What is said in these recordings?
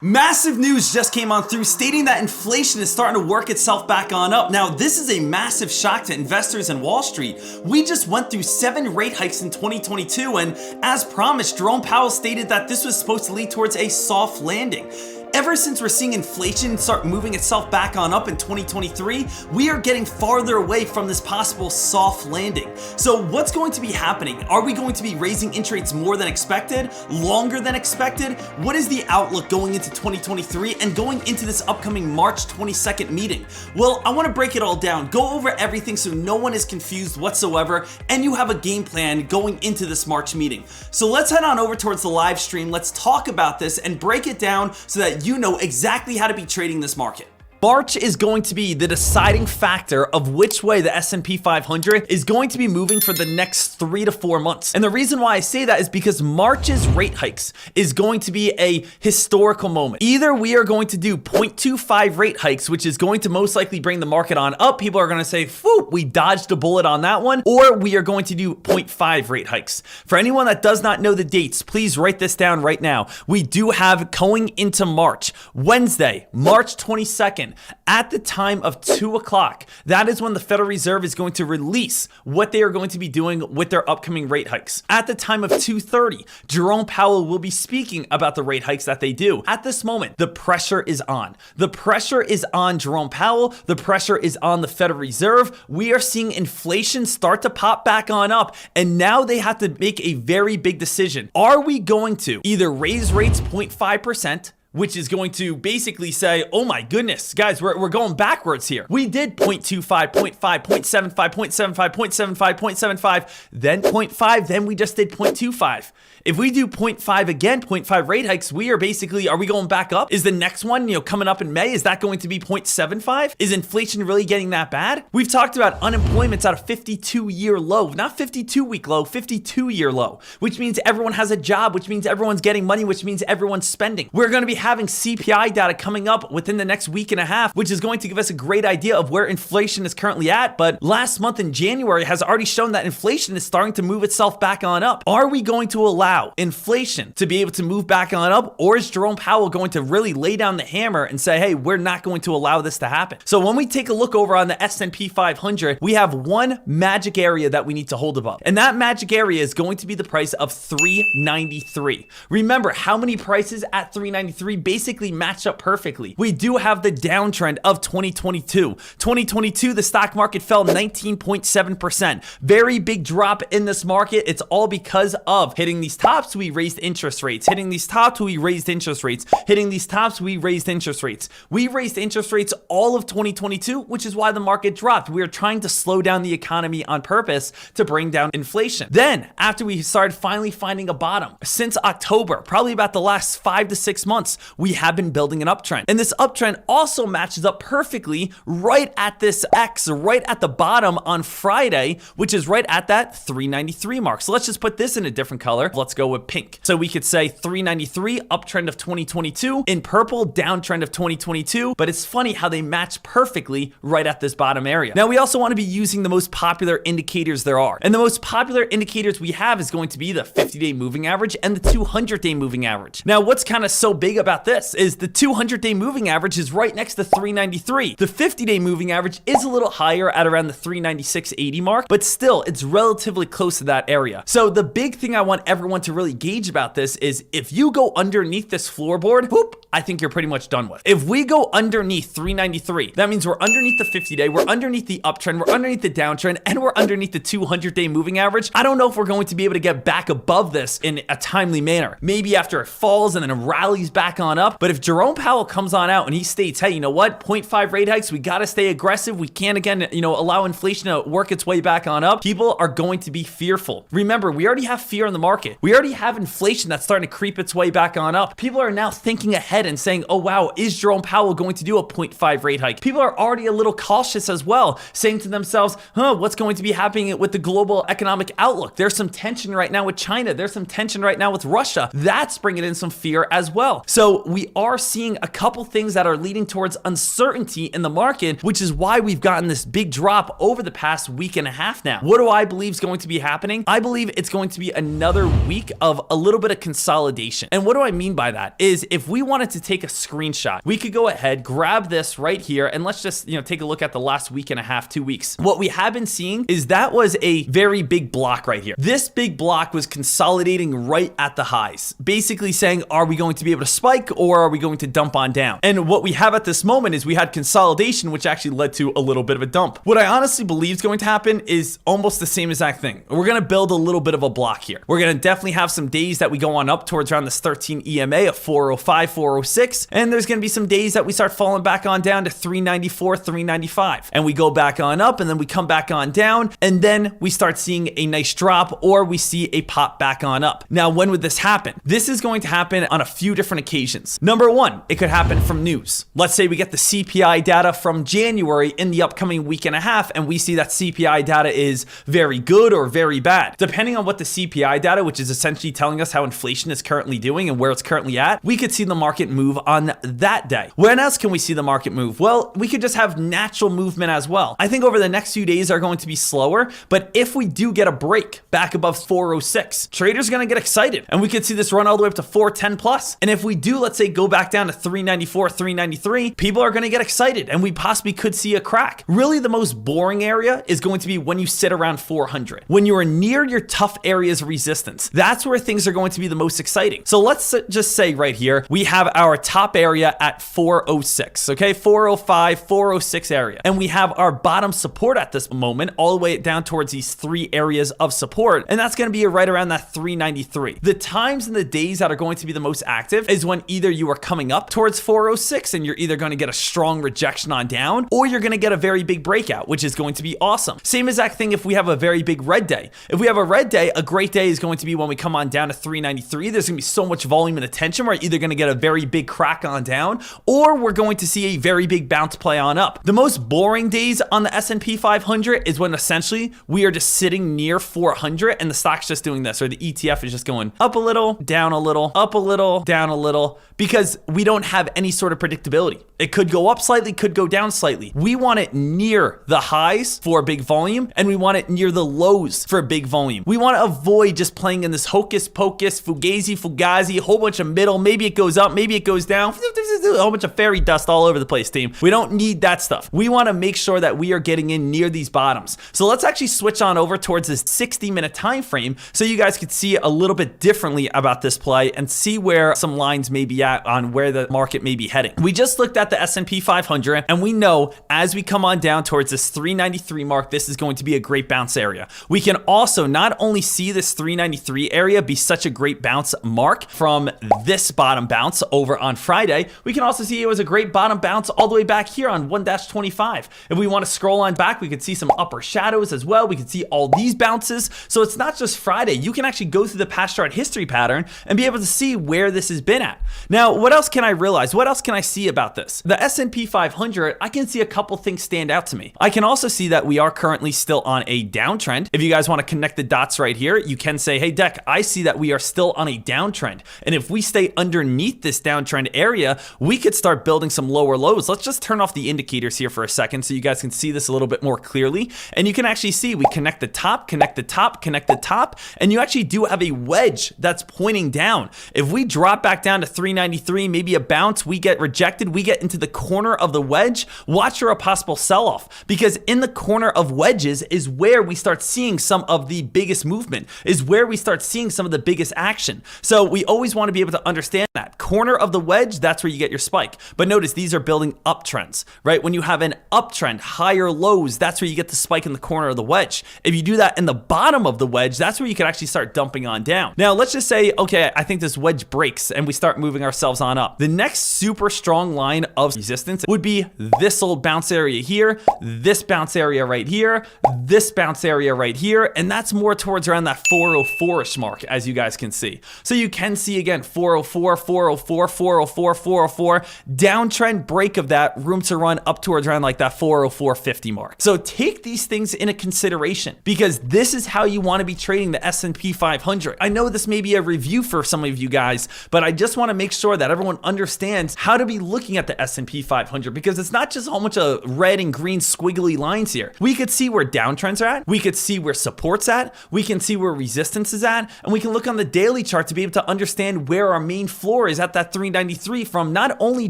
Massive news just came on through stating that inflation is starting to work itself back on up. Now, this is a massive shock to investors and Wall Street. We just went through 7 rate hikes in 2022, and as promised, Jerome Powell stated that this was supposed to lead towards a soft landing. Ever since we're seeing inflation start moving itself back on up in 2023, we are getting farther away from this possible soft landing. So what's going to be happening? Are we going to be raising interest rates more than expected, longer than expected? What is the outlook going into 2023 and going into this upcoming March 22nd meeting? Well, I want to break it all down, go over everything so no one is confused whatsoever, and you have a game plan going into this March meeting. So let's head on over towards the live stream. Let's talk about this and break it down so that you know exactly how to be trading this market. March is going to be the deciding factor of which way the S&P 500 is going to be moving for the next 3 to 4 months. And the reason why I say that is because March's rate hikes is going to be a historical moment. Either we are going to do 0.25 rate hikes, which is going to most likely bring the market on up. People are going to say, "Phew, we dodged a bullet on that one," or we are going to do 0.5 rate hikes. For anyone that does not know the dates, please write this down right now. We do have going into March, Wednesday, March 22nd, at the time of 2 o'clock. That is when the Federal Reserve is going to release what they are going to be doing with their upcoming rate hikes. At the time of 2:30, Jerome Powell will be speaking about the rate hikes that they do. At this moment, the pressure is on. The pressure is on Jerome Powell. The pressure is on the Federal Reserve. We are seeing inflation start to pop back on up, and now they have to make a very big decision. Are we going to either raise rates 0.5%, which is going to basically say, "Oh my goodness, guys, we're going backwards here. We did 0.25, 0.5, 0.75, 0.75, 0.75, 0.75, then 0.5, then we just did 0.25. If we do 0.5 again, 0.5 rate hikes, we are basically, are we going back up? Is the next one, coming up in May, is that going to be 0.75? Is inflation really getting that bad? We've talked about unemployment's at a 52-year low, not 52-week low, 52-year low, which means everyone has a job, which means everyone's getting money, which means everyone's spending. We're going to be having CPI data coming up within the next week and a half, which is going to give us a great idea of where inflation is currently at. But last month in January has already shown that inflation is starting to move itself back on up. Are we going to allow inflation to be able to move back on up, or is Jerome Powell going to really lay down the hammer and say, "Hey, we're not going to allow this to happen"? So when we take a look over on the S&P 500, we have one magic area that we need to hold above, and that magic area is going to be the price of 393. Remember, how many prices at 393 basically match up perfectly? We do have the downtrend of 2022. 2022, the stock market fell 19.7%. Very big drop in this market. It's all because of hitting these tops, we raised interest rates. Hitting these tops, we raised interest rates. Hitting these tops, we raised interest rates. We raised interest rates all of 2022, which is why the market dropped. We are trying to slow down the economy on purpose to bring down inflation. Then, after we started finally finding a bottom, since October, probably about the last 5 to 6 months, we have been building an uptrend. And this uptrend also matches up perfectly right at this X, right at the bottom on Friday, which is right at that 393 mark. So let's just put this in a different color. Let's go with pink. So we could say 393, uptrend of 2022, in purple, downtrend of 2022, but it's funny how they match perfectly right at this bottom area. Now, we also want to be using the most popular indicators there are. And the most popular indicators we have is going to be the 50-day moving average and the 200-day moving average. Now, what's kind of so big about this is the 200-day moving average is right next to 393. The 50-day moving average is a little higher at around the 396.80 mark, but still, it's relatively close to that area. So the big thing I want everyone to really gauge about this is if you go underneath this floorboard, whoop, I think you're pretty much done with. If we go underneath 393, that means we're underneath the 50-day, we're underneath the uptrend, we're underneath the downtrend, and we're underneath the 200-day moving average. I don't know if we're going to be able to get back above this in a timely manner. Maybe after it falls and then it rallies back on up. But if Jerome Powell comes on out and he states, "Hey, you know what? 0.5 rate hikes, we got to stay aggressive. We can't again, allow inflation to work its way back on up," people are going to be fearful. Remember, we already have fear in the market. We already have inflation that's starting to creep its way back on up. People are now thinking ahead and saying, "Oh wow, is Jerome Powell going to do a 0.5 rate hike?" People are already a little cautious as well, saying to themselves, what's going to be happening with the global economic outlook? There's some tension right now with China. There's some tension right now with Russia. That's bringing in some fear as well. So So we are seeing a couple things that are leading towards uncertainty in the market, which is why we've gotten this big drop over the past week and a half now. What do I believe is going to be happening? I believe it's going to be another week of a little bit of consolidation. And what do I mean by that is if we wanted to take a screenshot, we could go ahead, grab this right here, and let's just, take a look at the last week and a half, 2 weeks. What we have been seeing is that was a very big block right here. This big block was consolidating right at the highs, basically saying, are we going to be able to spike or are we going to dump on down? And what we have at this moment is we had consolidation, which actually led to a little bit of a dump. What I honestly believe is going to happen is almost the same exact thing. We're going to build a little bit of a block here. We're going to definitely have some days that we go on up towards around this 13 EMA of 405, 406. And there's going to be some days that we start falling back on down to 394, 395. And we go back on up and then we come back on down. And then we start seeing a nice drop or we see a pop back on up. Now, when would this happen? This is going to happen on a few different occasions. Number one, it could happen from news. Let's say we get the CPI data from January in the upcoming week and a half, and we see that CPI data is very good or very bad. Depending on what the CPI data, which is essentially telling us how inflation is currently doing and where it's currently at, we could see the market move on that day. When else can we see the market move? Well, we could just have natural movement as well. I think over the next few days are going to be slower, but if we do get a break back above 406, traders are going to get excited and we could see this run all the way up to 410 plus. And if we do, let's say, go back down to 394, 393, people are going to get excited and we possibly could see a crack. Really, the most boring area is going to be when you sit around 400. When you are near your tough areas of resistance, that's where things are going to be the most exciting. So let's just say right here, we have our top area at 406, okay? 405, 406 area. And we have our bottom support at this moment, all the way down towards these three areas of support. And that's going to be right around that 393. The times and the days that are going to be the most active is when either you are coming up towards 406 and you're either going to get a strong rejection on down, or you're going to get a very big breakout, which is going to be awesome. Same exact thing if we have a very big red day. If we have a red day, a great day is going to be when we come on down to 393. There's going to be so much volume and attention. We're either going to get a very big crack on down, or we're going to see a very big bounce play on up. The most boring days on the S&P 500 is when essentially we are just sitting near 400 and the stock's just doing this, or the ETF is just going up a little, down a little, up a little, down a little, because we don't have any sort of predictability. It could go up slightly, could go down slightly. We want it near the highs for big volume, and we want it near the lows for big volume. We want to avoid just playing in this hocus pocus, fugazi, a whole bunch of middle. Maybe it goes up, maybe it goes down, a whole bunch of fairy dust all over the place, team. We don't need that stuff. We want to make sure that we are getting in near these bottoms. So let's actually switch on over towards this 60-minute time frame so you guys could see a little bit differently about this play and see where some lines may be at on where the market may be heading. We just looked at the S&P 500 and we know as we come on down towards this 393 mark, this is going to be a great bounce area. We can also not only see this 393 area be such a great bounce mark from this bottom bounce over on Friday, we can also see it was a great bottom bounce all the way back here on 1-25. If we want to scroll on back, we could see some upper shadows as well. We could see all these bounces. So it's not just Friday. You can actually go through the past chart history pattern and be able to see where this has been at. Now, what else can I realize? What else can I see about this? The S&P 500, I can see a couple things stand out to me. I can also see that we are currently still on a downtrend. If you guys want to connect the dots right here, you can say, hey, Deck, I see that we are still on a downtrend. And if we stay underneath this downtrend area, we could start building some lower lows. Let's just turn off the indicators here for a second so you guys can see this a little bit more clearly. And you can actually see we connect the top, connect the top, connect the top, and you actually do have a wedge that's pointing down. If we drop back down to 393, maybe a bounce, we get rejected, we get into the corner of the wedge, watch for a possible sell-off, because in the corner of wedges is where we start seeing some of the biggest movement, is where we start seeing some of the biggest action. So we always want to be able to understand that. Corner of the wedge, that's where you get your spike. But notice these are building uptrends, right? When you have an uptrend, higher lows, that's where you get the spike in the corner of the wedge. If you do that in the bottom of the wedge, that's where you can actually start dumping on down. Now, let's just say, okay, I think this wedge breaks and we start moving ourselves on up. The next super strong line of resistance would be this old bounce area here, this bounce area right here, this bounce area right here, and that's more towards around that 404-ish mark, as you guys can see. So you can see again 404, 404, 404, 404, 404, downtrend break of that, room to run up towards around like that 404.50 mark. So take these things into consideration because this is how you want to be trading the S&P 500. I know this may be a review for some of you guys, but I just want to make sure that everyone understands how to be looking at the S&P 500 because it's not just a whole bunch of red and green squiggly lines here. We could see where downtrends are at, we could see where support's at, we can see where resistance is at, and we can look on the daily chart to be able to understand where our main floor is at that 393 from not only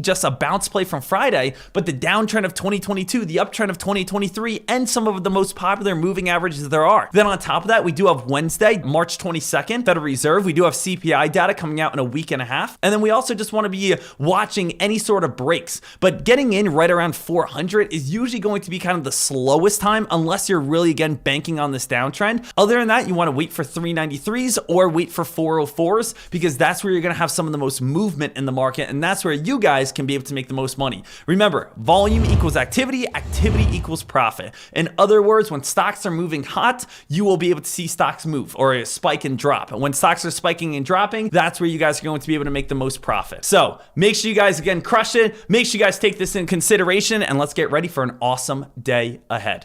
just a bounce play from Friday, but the downtrend of 2022, the uptrend of 2023, and some of the most popular moving averages there are. Then on top of that, we do have Wednesday, March 22nd, Federal Reserve. We do have CPI data coming out in a week and a half. And then we also just want to be watching any sort of breaks. But getting in right around 400 is usually going to be kind of the slowest time unless you're really, again, banking on this downtrend. Other than that, you want to wait for 393s or wait for 404s because that's where you're going to have some of the most movement in the market. And that's where you guys can be able to make the most money. Remember, volume equals activity, activity equals profit. In other words, when stocks are moving hot, you will be able to see stocks move or a spike and drop. And when stocks are spiking and dropping, that's where you guys are going to be able to make the most profit. So make sure you guys, again, crush it. Make sure you guys take this in consideration and let's get ready for an awesome day ahead.